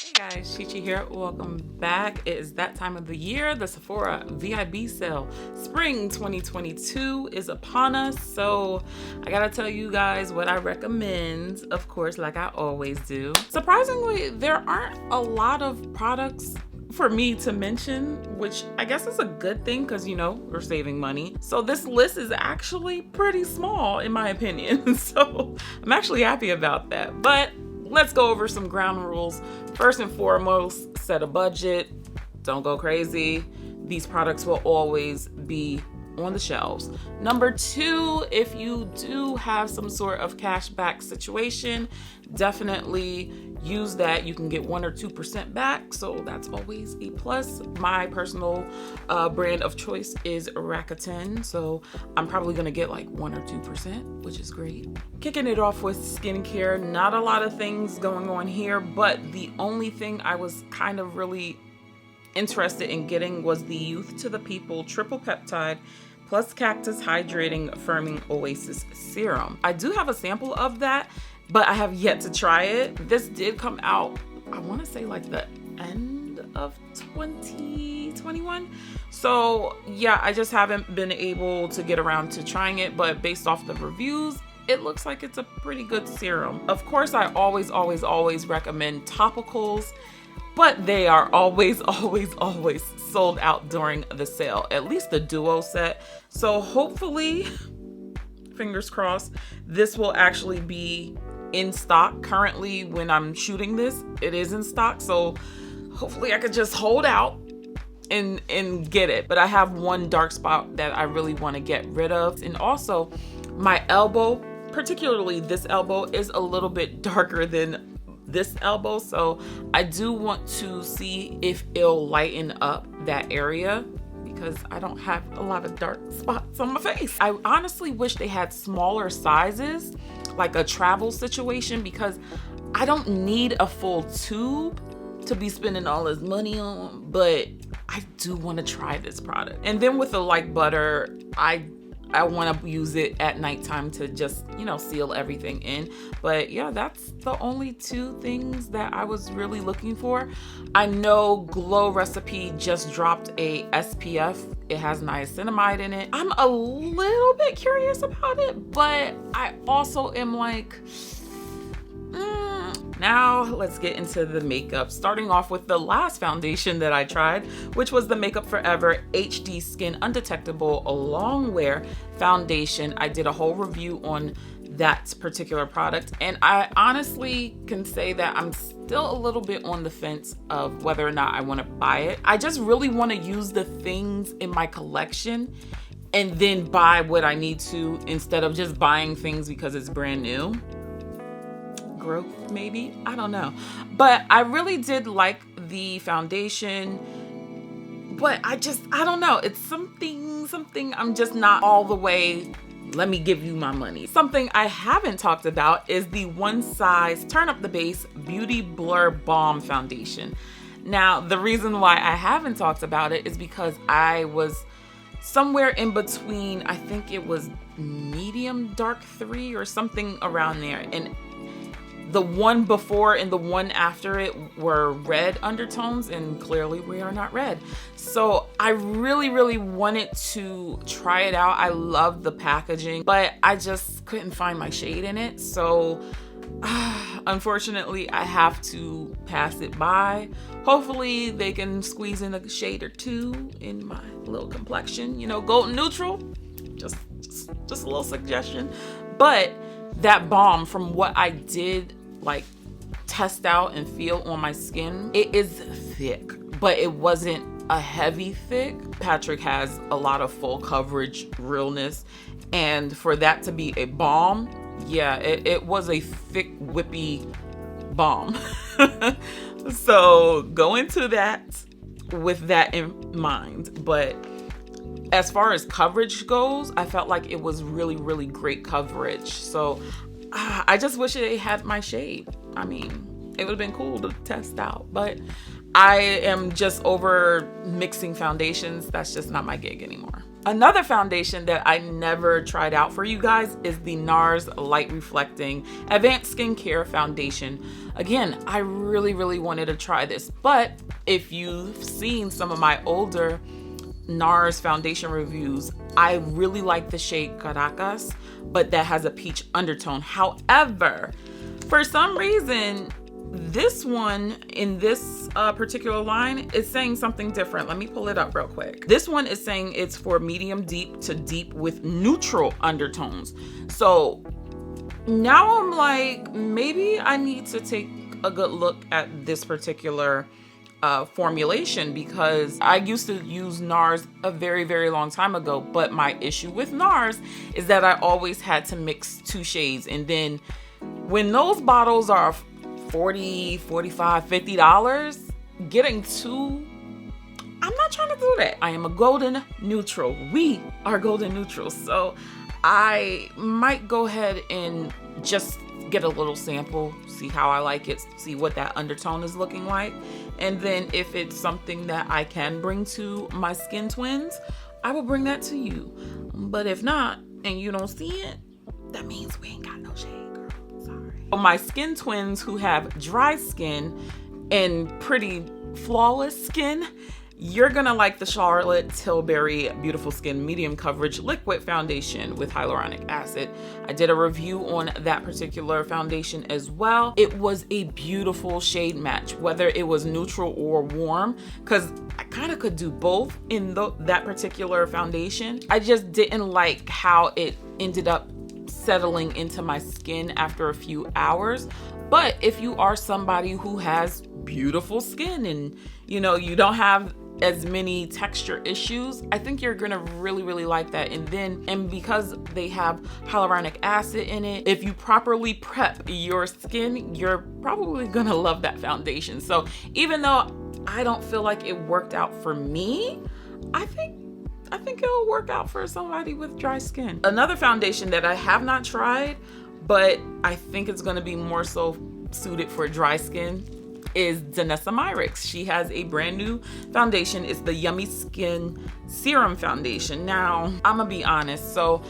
Hey guys, Chi here. Welcome back. It is that time of the year. The Sephora VIB Sale. Spring 2022 is upon us. So I gotta tell you guys what I recommend, of course, like I always do. Surprisingly, there aren't a lot of products for me to mention, which I guess is a good thing because, you know, we're saving money. So this list is actually pretty small in my opinion. So I'm actually happy about that. But let's go over some ground rules. First and foremost, set a budget. Don't go crazy. These products will always be on the shelves. Number two, if you do have some sort of cashback situation, definitely use that. You can get 1 or 2% back, so that's always a plus. My personal brand of choice is Rakuten, so I'm probably gonna get like 1 or 2%, which is great. Kicking it off with skincare, not a lot of things going on here, but the only thing I was kind of really interested in getting was the Youth to the People Triple Peptide plus Cactus Hydrating Affirming Oasis Serum. I do have a sample of that, but I have yet to try it. This did come out, I want to say like the end of 2021. So yeah, I just haven't been able to get around to trying it, but based off the reviews, it looks like it's a pretty good serum. Of course, I always recommend topicals, but they are always sold out during the sale, at least the duo set. So hopefully, fingers crossed, this will actually be in stock. Currently, when I'm shooting this, it is in stock. So hopefully I could just hold out and get it. But I have one dark spot that I really want to get rid of. And also my elbow, particularly this elbow, is a little bit darker than this elbow, so I do want to see if it'll lighten up that area because I don't have a lot of dark spots on my face. I honestly wish they had smaller sizes, like a travel situation, because I don't need a full tube to be spending all this money on, but I do want to try this product. And then with the like butter, I want to use it at nighttime to just, you know, seal everything in. But yeah, that's the only two things that I was really looking for. I know Glow Recipe just dropped a SPF. It has niacinamide in it. I'm a little bit curious about it, but I also am like, Now let's get into the makeup, starting off with the last foundation that I tried, which was the Makeup Forever HD Skin Undetectable Longwear foundation. I did a whole review on that particular product, and I honestly can say that I'm still a little bit on the fence of whether or not I want to buy it. I just really want to use the things in my collection and then buy what I need to, instead of just buying things because it's brand new. Growth, maybe, I don't know, but I really did like the foundation, but I don't know, it's something I'm just not all the way, let me give you my money. Something I haven't talked about is the One Size Turn Up the Base Beauty Blur Balm foundation. Now, the reason why I haven't talked about it is because I was somewhere in between, I think it was medium dark 3 or something around there, and the one before and the one after it were red undertones, and clearly we are not red. So I really wanted to try it out. I love the packaging, but I just couldn't find my shade in it. So unfortunately, I have to pass it by. Hopefully they can squeeze in a shade or two in my little complexion, you know, golden neutral, just a little suggestion. But that balm, from what I did like test out and feel on my skin, it is thick, but it wasn't a heavy thick. Patrick has a lot of full coverage realness, and for that to be a balm, yeah, it was a thick whippy balm. So go into that with that in mind. But as far as coverage goes, I felt like it was really great coverage. So I just wish it had my shade. I mean, it would have been cool to test out, but I am just over mixing foundations. That's just not my gig anymore. Another foundation that I never tried out for you guys is the NARS Light Reflecting Advanced Skincare Foundation. Again, I really wanted to try this, but if you've seen some of my older NARS foundation reviews, I really like the shade Caracas, but that has a peach undertone. However, for some reason, this one in this particular line is saying something different. Let me pull it up real quick. This one is saying it's for medium deep to deep with neutral undertones. So now I'm like, maybe I need to take a good look at this particular formulation, because I used to use NARS a very long time ago, but my issue with NARS is that I always had to mix two shades, and then when those bottles are $40, $45, $50, getting two, I'm not trying to do that. I am a golden neutral. We are golden neutrals. So I might go ahead and just get a little sample, see how I like it, see what that undertone is looking like. And then if it's something that I can bring to my skin twins, I will bring that to you. But if not, and you don't see it, that means we ain't got no shade. My skin twins who have dry skin and pretty flawless skin, you're gonna like the Charlotte Tilbury Beautiful Skin Medium Coverage Liquid Foundation with hyaluronic acid. I did a review on that particular foundation as well. It was a beautiful shade match, whether it was neutral or warm, because I kind of could do both in that particular foundation. I just didn't like how it ended up settling into my skin after a few hours. But if you are somebody who has beautiful skin and you don't have as many texture issues, I think you're gonna really like that. And because they have hyaluronic acid in it, if you properly prep your skin, you're probably gonna love that foundation. So even though I don't feel like it worked out for me, I think it'll work out for somebody with dry skin. Another foundation that I have not tried, but I think it's gonna be more so suited for dry skin, is Danessa Myricks. She has a brand new foundation. It's the Yummy Skin Serum Foundation. Now, I'm gonna be honest. So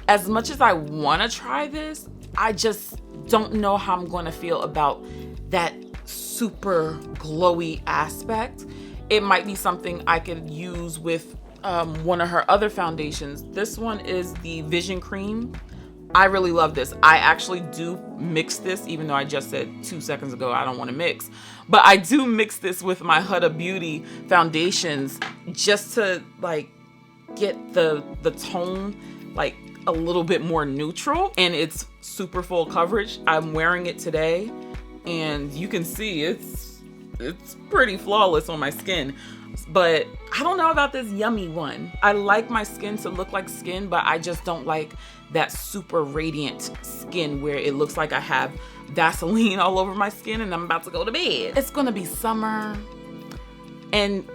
as much as I wanna try this, I just don't know how I'm gonna feel about that super glowy aspect. It might be something I could use with one of her other foundations. This one is the Vision Cream. I really love this. I actually do mix this, even though I just said 2 seconds ago I don't want to mix. But I do mix this with my Huda Beauty foundations just to like get the tone like a little bit more neutral, and it's super full coverage. I'm wearing it today and you can see it's pretty flawless on my skin. But I don't know about this Yummy one. I like my skin to look like skin, but I just don't like that super radiant skin where it looks like I have Vaseline all over my skin and I'm about to go to bed. It's gonna be summer, and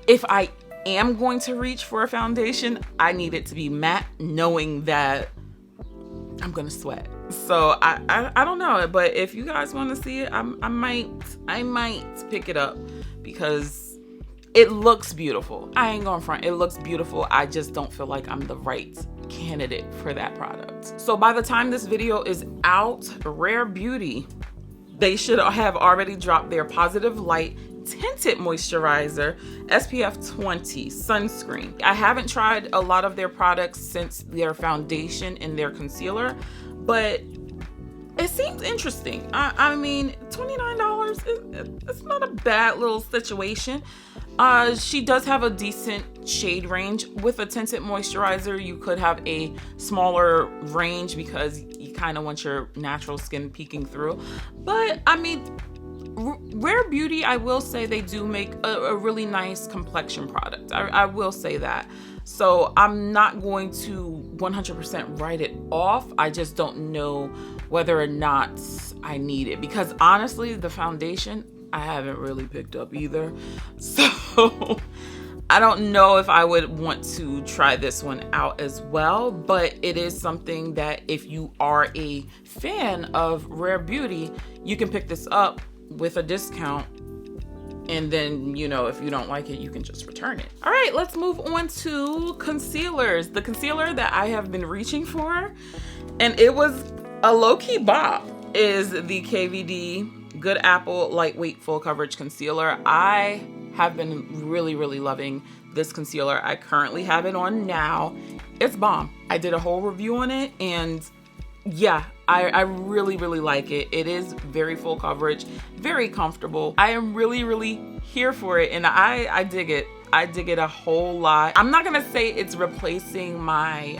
if I am going to reach for a foundation, I need it to be matte, knowing that I'm gonna sweat. So I don't know, but if you guys want to see it, I might pick it up because it looks beautiful. I ain't going front. It looks beautiful. I just don't feel like I'm the right candidate for that product. So by the time this video is out, Rare Beauty, they should have already dropped their Positive Light Tinted Moisturizer, SPF 20 Sunscreen. I haven't tried a lot of their products since their foundation and their concealer, but it seems interesting. I mean, $29, it's not a bad little situation. She does have a decent shade range. With a tinted moisturizer, you could have a smaller range because you kind of want your natural skin peeking through. But I mean, Rare Beauty, I will say they do make a really nice complexion product. I will say that. So I'm not going to 100% write it off. I just don't know whether or not I need it, because honestly, the foundation I haven't really picked up either. So I don't know if I would want to try this one out as well, but it is something that if you are a fan of Rare Beauty, you can pick this up with a discount And then, you know, if you don't like it, you can just return it. All right, let's move on to concealers. The concealer that I have been reaching for, and it was a low-key bop, is the KVD Good Apple Lightweight Full Coverage Concealer. I have been really, really loving this concealer. I currently have it on now. It's bomb. I did a whole review on it, and yeah, I really, really like it. It is very full coverage, very comfortable. I am really, really here for it, and I dig it. I dig it a whole lot. I'm not gonna say it's replacing my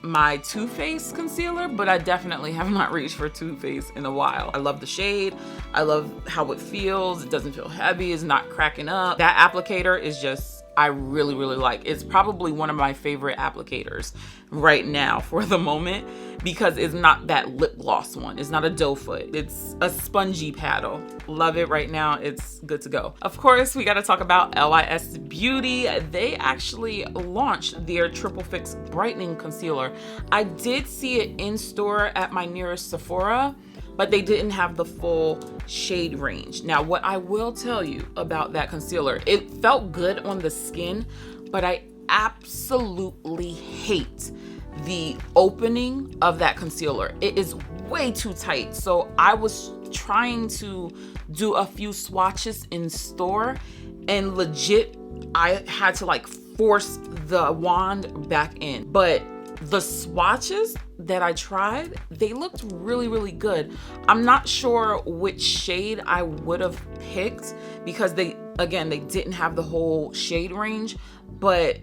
my Too Faced concealer, but I definitely have not reached for Too Faced in a while. I love the shade. I love how it feels. It doesn't feel heavy. It's not cracking up. That applicator is just, I really, really like. It's probably one of my favorite applicators right now for the moment, because it's not that lip gloss one. It's not a doe foot. It's a spongy paddle. Love it right now. It's good to go. Of course, we got to talk about LIS Beauty. They actually launched their Triple Fix Brightening Concealer. I did see it in store at my nearest Sephora, but they didn't have the full shade range. Now, what I will tell you about that concealer, it felt good on the skin, but I absolutely hate the opening of that concealer. It is way too tight. So I was trying to do a few swatches in store, and legit, I had to like force the wand back in. But the swatches that I tried, they looked really, really good. I'm not sure which shade I would have picked, because they didn't have the whole shade range, but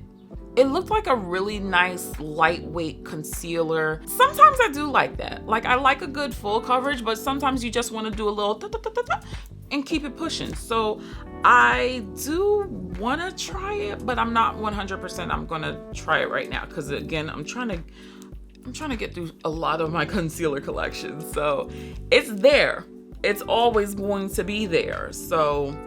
it looked like a really nice lightweight concealer. Sometimes I do like that. Like, I like a good full coverage, but sometimes you just want to do a little and keep it pushing. So I do want to try it, but I'm not 100% I'm going to try it right now, because again, I'm trying to get through a lot of my concealer collection. So it's there. It's always going to be there. So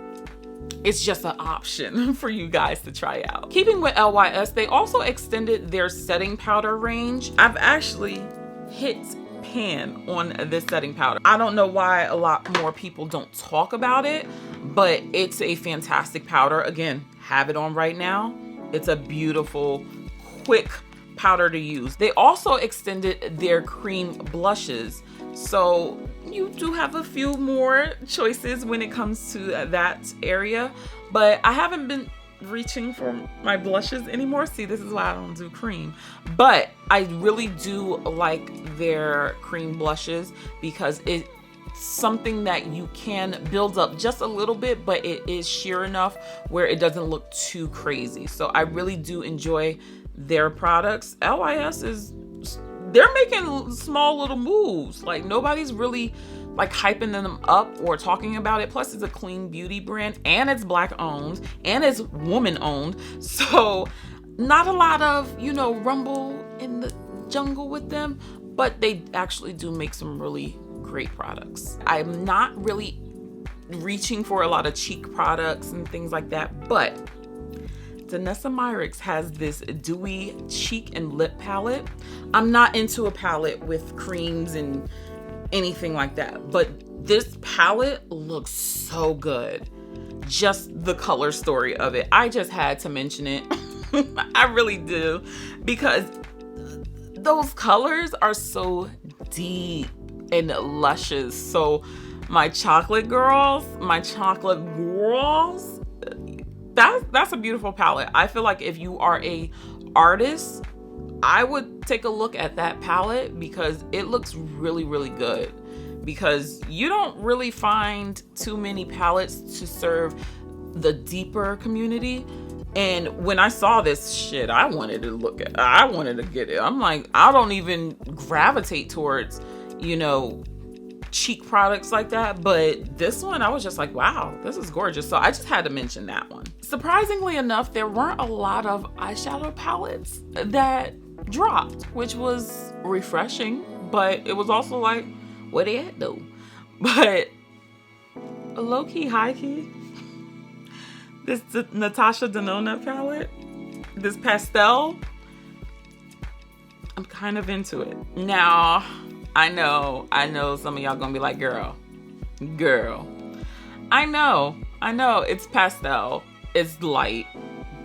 it's just an option for you guys to try out. Keeping with LYS, they also extended their setting powder range. I've actually hit pan on this setting powder. I don't know why a lot more people don't talk about it, but it's a fantastic powder. Again, have it on right now. It's a beautiful, quick powder to use. They also extended their cream blushes, so you do have a few more choices when it comes to that area, but I haven't been reaching for my blushes anymore. See, this is why I don't do cream, but I really do like their cream blushes, because it's something that you can build up just a little bit, but it is sheer enough where it doesn't look too crazy. So I really do enjoy their products. LYS they're making small little moves. Like, nobody's really like hyping them up or talking about it. Plus, it's a clean beauty brand, and it's Black owned, and it's woman owned. So not a lot of, you know, rumble in the jungle with them, but they actually do make some really great products. I'm not really reaching for a lot of cheek products and things like that, but Danessa Myricks has this dewy cheek and lip palette. I'm not into a palette with creams and anything like that, but this palette looks so good. Just the color story of it, I just had to mention it. I really do, because those colors are so deep and luscious. So my chocolate girls, that's a beautiful palette. I feel like if you are a artist, I would take a look at that palette, because it looks really, really good. Because you don't really find too many palettes to serve the deeper community. And when I saw this shit, I wanted to get it. I'm like, I don't even gravitate towards, you know, cheek products like that, but this one I was just like, wow, this is gorgeous. So I just had to mention that one. Surprisingly enough, there weren't a lot of eyeshadow palettes that dropped, which was refreshing, but it was also like, what they at though? But low-key, high-key, this Natasha Denona palette, this pastel, I'm kind of into it. Now, I know some of y'all gonna be like, girl, I know it's pastel, it's light,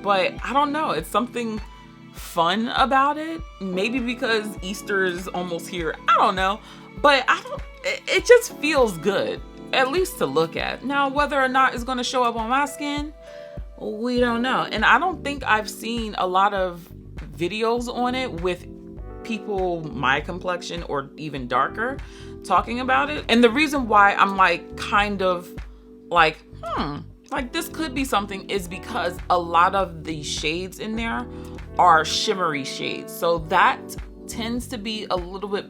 but I don't know, it's something fun about it. Maybe because Easter is almost here, I don't know, but it just feels good, at least to look at. Now, whether or not it's going to show up on my skin, we don't know. And I don't think I've seen a lot of videos on it with people my complexion or even darker talking about it. And the reason why I'm like kind of like like this could be something is because a lot of the shades in there are shimmery shades, so that tends to be a little bit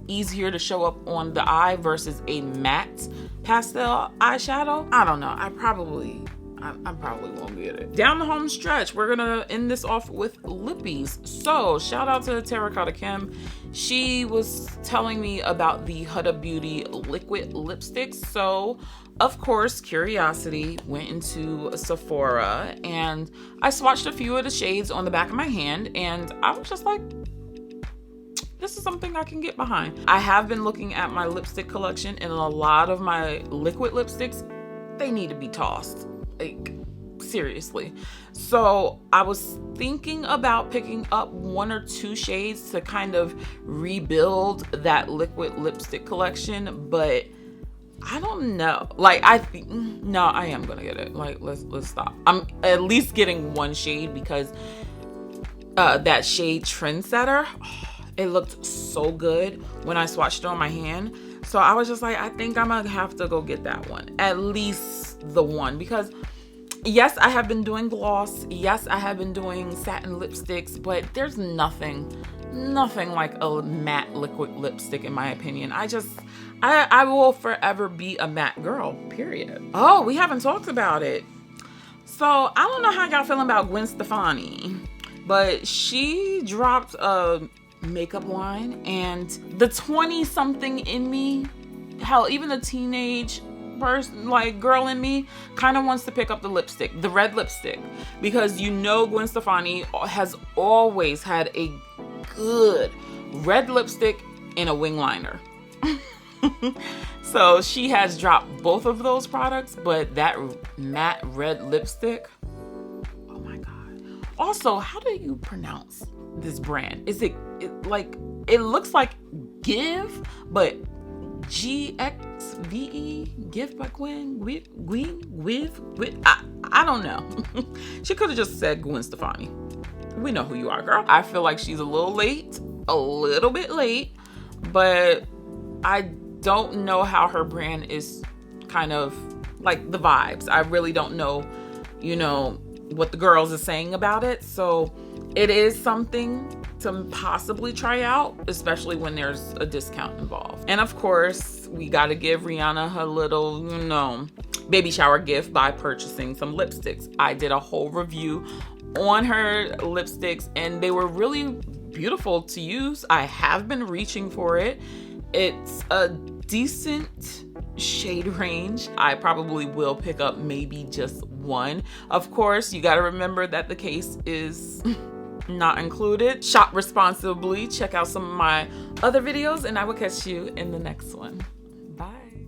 easier to show up on the eye versus a matte pastel eyeshadow. I don't know, I probably won't get it. Down the home stretch, we're gonna end this off with lippies. So shout out to Terracotta Kim. She was telling me about the Huda Beauty liquid lipsticks. So of course, curiosity, went into Sephora and I swatched a few of the shades on the back of my hand, and I was just like, this is something I can get behind. I have been looking at my lipstick collection, and a lot of my liquid lipsticks, they need to be tossed. Like, seriously. So I was thinking about picking up 1 or 2 shades to kind of rebuild that liquid lipstick collection, but I don't know. Like, no, I am gonna get it. Like, let's stop. I'm at least getting 1 shade because that shade Trendsetter, it looked so good when I swatched it on my hand. So I was just like, I think I'm gonna have to go get that one, at least the one, because yes, I have been doing gloss. Yes, I have been doing satin lipsticks, but there's nothing like a matte liquid lipstick in my opinion. I will forever be a matte girl, period. Oh, we haven't talked about it. So I don't know how y'all feeling about Gwen Stefani, but she dropped a makeup line, and the 20-something in me, hell, even the teenage person, like girl in me, kind of wants to pick up the lipstick, the red lipstick, because you know Gwen Stefani has always had a good red lipstick and a wing liner. So she has dropped both of those products, but that matte red lipstick, oh my god. Also, how do you pronounce this brand? Is it like, it looks like Give, but GXVE, Give by Gwen, with I don't know. She could have just said Gwen Stefani. We know who you are, girl. I feel like she's a little bit late, but I don't know how her brand is kind of like the vibes. I really don't know, what the girls are saying about it. So it is something to possibly try out, especially when there's a discount involved. And of course, we got to give Rihanna her little, baby shower gift by purchasing some lipsticks. I did a whole review on her lipsticks, and they were really beautiful to use. I have been reaching for it. It's a decent shade range. I probably will pick up maybe just one. Of course, you got to remember that the case is not included. Shop responsibly. Check out some of my other videos, and I will catch you in the next one. Bye.